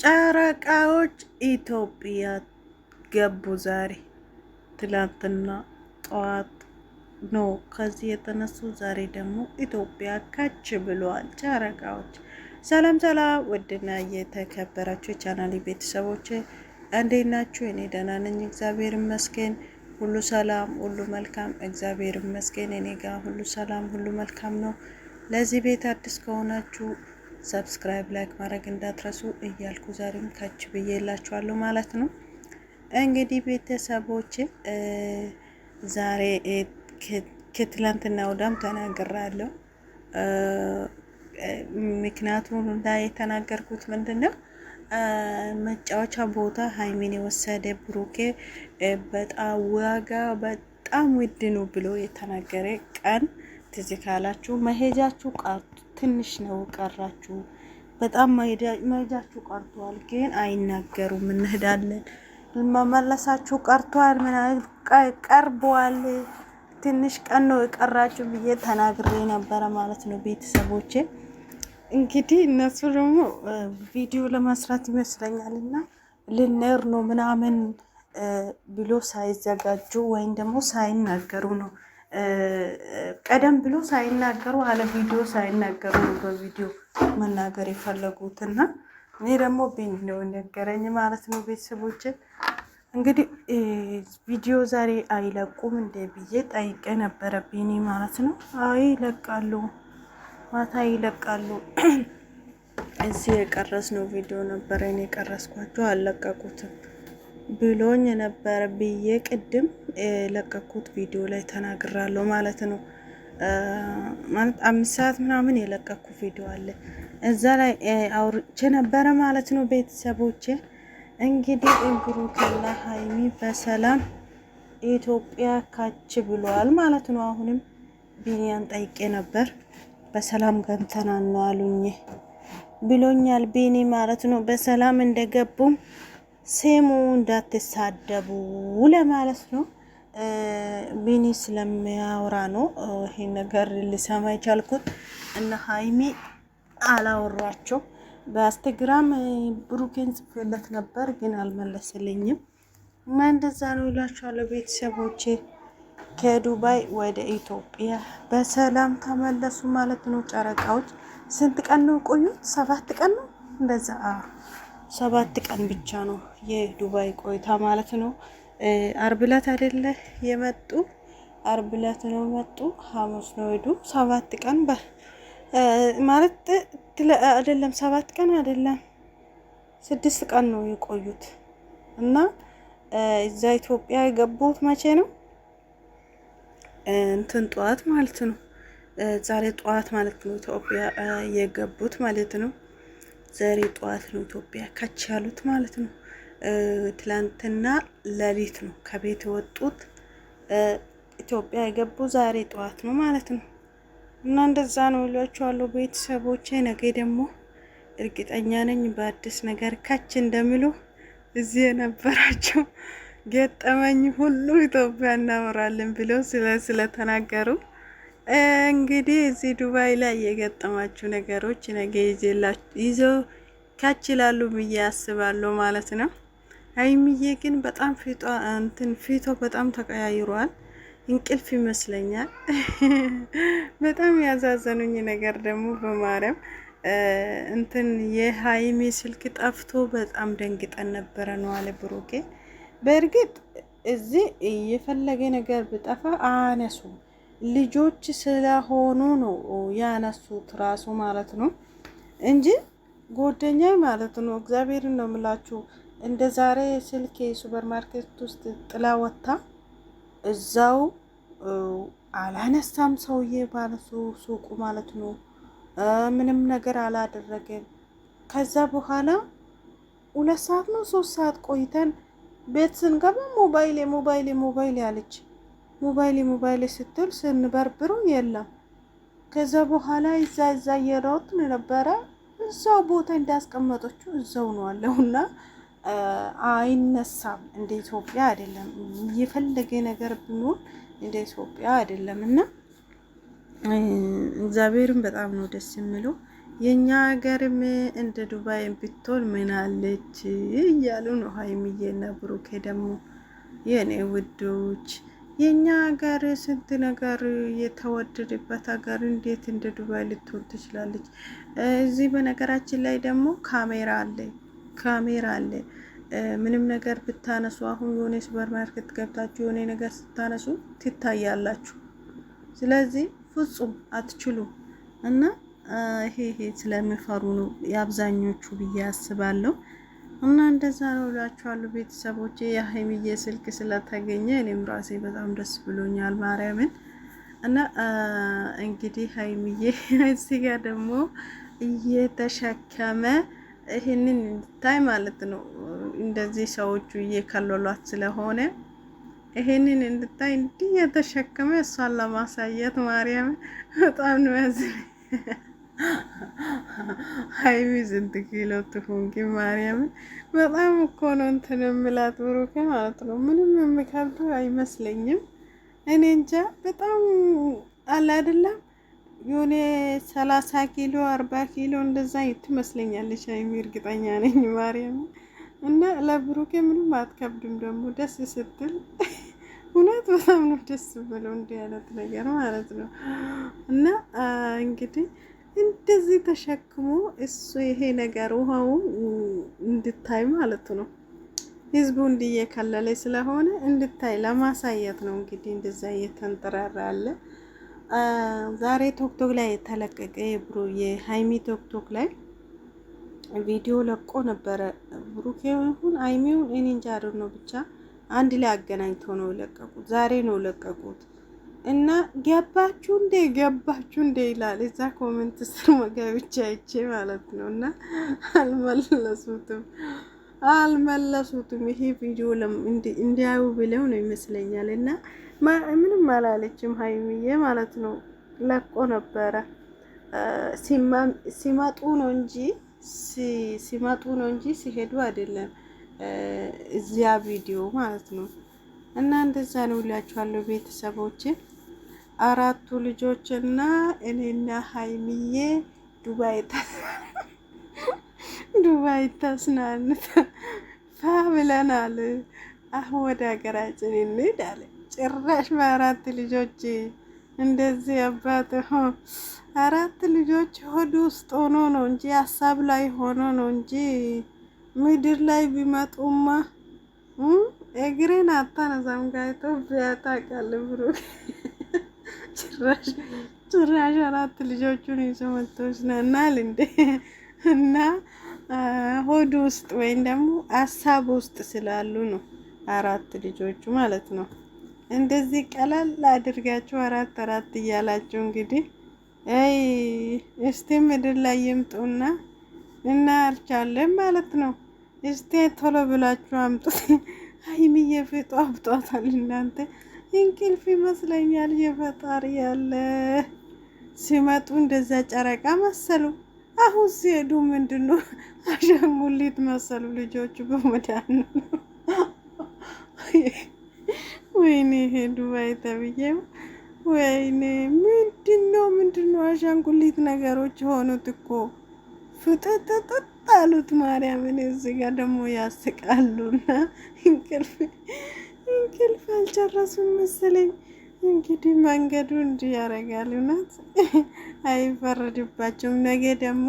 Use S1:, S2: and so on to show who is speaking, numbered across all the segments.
S1: ጨረቃዎች ኢትዮጵያ ገቡ ዛሬ። ትላንትና ጠዋት ነው ከዚህ የተነሱ ዛሬ ደግሞ ኢትዮጵያ ከች ብለዋል ጨረቃዎች። ሰላም ሰላም፣ ውድና የተከበራችሁ የቻናሌ ቤተሰቦች እንዴት ናችሁ? እኔ ደህና ነኝ፣ እግዚአብሔር ይመስገን። ሁሉ ሰላም፣ ሁሉ መልካም፣ እግዚአብሔር ይመስገን። እኔ ጋር ሁሉ ሰላም፣ ሁሉ መልካም ነው። ለዚህ ቤት አዲስ ከሆናችሁ ሰብስክራይብ፣ ላይክ ማድረግ እንዳትረሱ እያልኩ ዛሬም ከች ብዬላችኋለሁ ማለት ነው። እንግዲህ ቤተሰቦች ዛሬ ከትላንትና ወዳም ተናግራለሁ። ምክንያቱም ላይ የተናገርኩት ምንድነው መጫወቻ ቦታ ሀይሚን የወሰደ ብሩኬ በጣም ዋጋ በጣም ውድ ነው ብሎ የተናገረ ቀን ትዝ ካላችሁ መሄጃችሁ ትንሽ ነው ቀራችሁ። በጣም መሄጃችሁ ቀርቷል፣ ግን አይናገሩም። እንሄዳለን መመለሳችሁ ቀርቷል፣ ምናምን ቀርቧል፣ ትንሽ ቀን ነው የቀራችሁ ብዬ ተናግሬ ነበረ ማለት ነው ቤተሰቦቼ። እንግዲህ እነሱ ደግሞ ቪዲዮ ለመስራት ይመስለኛል እና ልንር ነው ምናምን ብሎ ሳይዘጋጁ ወይም ደግሞ ሳይናገሩ ነው ቀደም ብሎ ሳይናገሩ አለ ቪዲዮ ሳይናገሩ ነው በቪዲዮ መናገር የፈለጉትና እኔ ደግሞ ቢኒ ነው ነገረኝ ማለት ነው ቤተሰቦች። እንግዲህ ቪዲዮ ዛሬ አይለቁም እንደ ብዬ ጠይቄ ነበረ ቢኒ ማለት ነው። አይ ይለቃሉ፣ ማታ ይለቃሉ። እዚህ የቀረስነው ቪዲዮ ነበረ እኔ የቀረስኳቸው አልለቀቁትም ብሎኝ ነበረ ብዬ ቅድም የለቀኩት ቪዲዮ ላይ ተናግራለሁ ማለት ነው። ማለት 5 ሰዓት ምናምን የለቀኩ ቪዲዮ አለ እዛ ላይ አውርቼ ነበረ ማለት ነው ቤተሰቦቼ። እንግዲህ ብሩክና ሀይሚ በሰላም ኢትዮጵያ ካች ብሏል ማለት ነው። አሁንም ቢኒያን ጠይቄ ነበር በሰላም ገብተናል ነው አሉኝ ብሎኛል ቢኒ ማለት ነው። በሰላም እንደገቡም ስሙ እንዳትሳደቡ ለማለት ነው። ቢኒ ስለሚያወራ ነው ይሄን ነገር ልሰማ የቻልኩት እና ሀይሚ አላወራቸው። በኢንስታግራም ብሩኬን ጽፌለት ነበር ግን አልመለስልኝም እና እንደዛ ነው ይላችኋለሁ ቤተሰቦቼ። ከዱባይ ወደ ኢትዮጵያ በሰላም ተመለሱ ማለት ነው ጨረቃዎች። ስንት ቀን ነው ቆዩት? 7 ቀን ነው እንደዛ 7 ቀን ብቻ ነው የዱባይ ቆይታ ማለት ነው። አርብ ዕለት አይደለ የመጡ? አርብ ዕለት ነው መጡ፣ ሐሙስ ነው ሄዱ። 7 ቀን ማለት አይደለም፣ 7 ቀን አይደለም 6 ቀን ነው የቆዩት እና እዛ ኢትዮጵያ የገቡት መቼ ነው? እንትን ጠዋት ማለት ነው፣ ዛሬ ጠዋት ማለት ነው ኢትዮጵያ የገቡት ማለት ነው። ዛሬ ጠዋት ነው ኢትዮጵያ ከች ያሉት ማለት ነው። ትላንትና ሌሊት ነው ከቤት የወጡት፣ ኢትዮጵያ የገቡ ዛሬ ጠዋት ነው ማለት ነው። እና እንደዛ ነው እላችኋለሁ ቤተሰቦቼ። ነገ ደግሞ እርግጠኛ ነኝ በአዲስ ነገር ከች እንደሚሉ እዚህ የነበራቸው ገጠመኝ ሁሉ ኢትዮጵያ እናወራለን ብለው ስለተናገሩ እንግዲህ እዚህ ዱባይ ላይ የገጠማችሁ ነገሮች ነገ ይዘው ከች ይላሉ ብዬ አስባለሁ ማለት ነው። ሀይሚዬ ግን በጣም ፊቷ በጣም ተቀያይሯል። እንቅልፍ ይመስለኛል። በጣም ያዛዘኑኝ ነገር ደግሞ በማርያም የሀይሚ ስልክ ጠፍቶ በጣም ደንግጠን ነበረ ነው አለ ብሩኬ። በእርግጥ እዚህ የፈለገ ነገር ብጠፋ አነሱ ልጆች ስለሆኑ ነው ያነሱት ራሱ ማለት ነው እንጂ ጓደኛ ማለት ነው። እግዚአብሔርን ነው የምላችሁ። እንደ ዛሬ ስልክ ሱፐር ማርኬት ውስጥ ጥላ ወጣ እዛው አላነሳም ሰውዬ ባለ ሱቁ ማለት ነው። ምንም ነገር አላደረገም። ከዛ በኋላ 2 ሰዓት ነው 3 ሰዓት ቆይተን ቤት ስንገባ ሞባይል ያለች ሞባይል ስትል ስንበርብሩ የለም። ከዛ በኋላ እዛ እየሮጥን ነበረ። እዛው ቦታ እንዳስቀመጠችው እዛው ነው አለውና አይነሳም። እንደ ኢትዮጵያ አይደለም። የፈለገ ነገር ቢኖር እንደ ኢትዮጵያ አይደለም እና እግዚአብሔርን በጣም ነው ደስ የሚለው። የኛ ሀገርም እንደ ዱባይ ብትሆን ምን አለች እያሉ ነው ሀይሚዬና ብሩኬ ደግሞ የኔ ውዶች። የኛ ሀገር ስንት ነገር የተወደደበት ሀገር እንዴት እንደ ዱባይ ልትሆን ትችላለች? እዚህ በነገራችን ላይ ደግሞ ካሜራ አለ። ምንም ነገር ብታነሱ አሁን የሆነ ሱፐር ማርኬት ገብታችሁ የሆነ ነገር ስታነሱ ትታያላችሁ። ስለዚህ ፍጹም አትችሉም እና ይሄ ስለሚፈሩ ነው የአብዛኞቹ ብዬ አስባለሁ። እና እንደዛ ነው እላችኋለሁ ቤተሰቦቼ። የሀይሚዬ ስልክ ስለተገኘ እኔም ራሴ በጣም ደስ ብሎኛል ማርያምን። እና እንግዲህ ሀይሚዬ እዚህ ጋር ደግሞ እየተሸከመ ይህንን እንድታይ ማለት ነው። እንደዚህ ሰዎቹ እየከለሏት ስለሆነ ይሄንን እንድታይ እንዲህ የተሸከመ እሷን ለማሳየት ማርያምን በጣም ነው ያዝነው። ሀይሚ ስንት ኪሎ ትሆን ግን ማርያምን? በጣም እኮ ነው እንትን የምላት ብሩኬ ማለት ነው። ምንም የሚከብዱ አይመስለኝም። እኔ እንጃ በጣም አለ አይደለም የሆነ 30 ኪሎ 40 ኪሎ እንደዛ ትመስለኛለች ሀይሚ፣ እርግጠኛ ነኝ ማርያምን። እና ለብሩኬ ምንም አትከብድም ደግሞ ደስ ስትል እውነት በጣም ነው ደስ ብለው እንዲህ አይነት ነገር ማለት ነው። እና እንግዲህ እንደዚህ ተሸክሞ እሱ ይሄ ነገር ውሃው እንድታይ ማለት ነው። ህዝቡ እንዲየከለለ ስለሆነ እንድታይ ለማሳየት ነው እንግዲህ እንደዛ እየተንጠራራ አለ። ዛሬ ቶክቶክ ላይ የተለቀቀ የሀይሚ ቶክቶክ ላይ ቪዲዮ ለቆ ነበረ። ብሩኬ ይሁን ሀይሚውን እኔ እንጃ ነው ብቻ አንድ ላይ አገናኝቶ ነው የለቀቁት። ዛሬ ነው ለቀቁት። እና ገባችሁ እንዴ ይላል እዛ ኮሜንት ስር መገብቻ አይቼ ማለት ነው። እና አልመለሱትም። ይሄ ቪዲዮ እንዲያዩ ብለው ነው ይመስለኛል። እና ምንም አላለችም ሀይሚዬ ማለት ነው። ለቆ ነበረ ሲመጡ ነው እንጂ ሲሄዱ አይደለም እዚያ ቪዲዮ ማለት ነው። እና እንደዛ ነው እላችኋለሁ ቤተሰቦቼ። 4 ልጆችና እኔና ሀይሚዬ ዱባይ ተስናንተ ብለናል። አሁን ወደ ሀገራችን እንሄዳለን። ጭራሽ በ4 ልጆች እንደዚህ አባት 4 ልጆች ሆድ ውስጥ ሆኖ ነው እንጂ ሀሳብ ላይ ሆኖ ነው እንጂ ምድር ላይ ቢመጡማ እግሬን አታነሳም። ከኢትዮጵያ ታውቃለህ ብሎ ጭራሽ 4 ልጆቹን ይዞ መጥቶናል እንዴ! እና ሆድ ውስጥ ወይም ደግሞ ሀሳብ ውስጥ ስላሉ ነው 4 ልጆቹ ማለት ነው። እንደዚህ ቀላል አድርጋችሁ 4 እያላችሁ እንግዲህ እስቲ ምድር ላይ ይምጡና እና አልቻለም ማለት ነው። እስቲ ቶሎ ብላችሁ አምጡት። ሀይሚዬ ፊቷ አብጧታል። እናንተ እንቅልፍ ይመስለኛል የፈጣሪ ያለ ሲመጡ እንደዛ ጨረቃ መሰሉ። አሁን ሲሄዱ ምንድነው አሻንጉሊት መሰሉ ልጆቹ በመዳን ነው። ወይኔ ሄዱ ባይተብዬው ወይኔ ምንድነው አሻንጉሊት ነገሮች ሆኑት እኮ ፍጥጥጥ አሉት ማርያምን። እዚህ ጋር ደግሞ ያስቃሉና እንቅልፍ አልጨረሱም መሰለኝ። እንግዲህ መንገዱ እንዲህ ያደርጋል። እውነት አይፈረድባቸውም። ነገ ደግሞ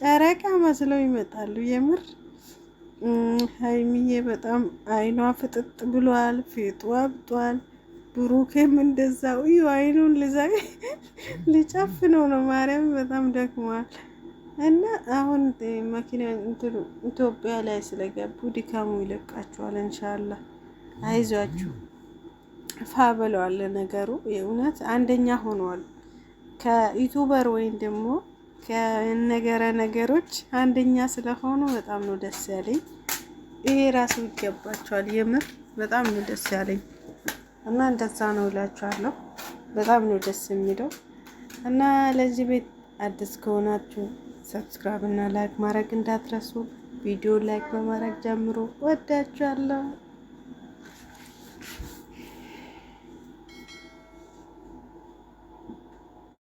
S1: ጨረቃ መስለው ይመጣሉ። የምር ሀይሚዬ በጣም አይኗ ፍጥጥ ብሏል፣ ፊቷ አብጧል። ብሩኬም እንደዛው አይኑን ሊጨፍነው ነው። ማርያም በጣም ደክሟል። እና አሁን መኪና ኢትዮጵያ ላይ ስለገቡ ድካሙ ይለቃቸዋል። ኢንሻአላህ አይዟችሁ ፋበለዋል። ነገሩ የእውነት አንደኛ ሆኗል። ከዩቲዩበር ወይም ደግሞ ከነገረ ነገሮች አንደኛ ስለሆኑ በጣም ነው ደስ ያለኝ። ይሄ ራሱ ይገባቸዋል። የምር በጣም ነው ደስ ያለኝ እና እንደዛ ነው እላችኋለሁ። በጣም ነው ደስ የሚለው እና ለዚህ ቤት አዲስ ከሆናችሁ ሰብስክራይብ እና ላይክ ማድረግ እንዳትረሱ። ቪዲዮ ላይክ በማድረግ ጀምሮ ወዳችኋለሁ።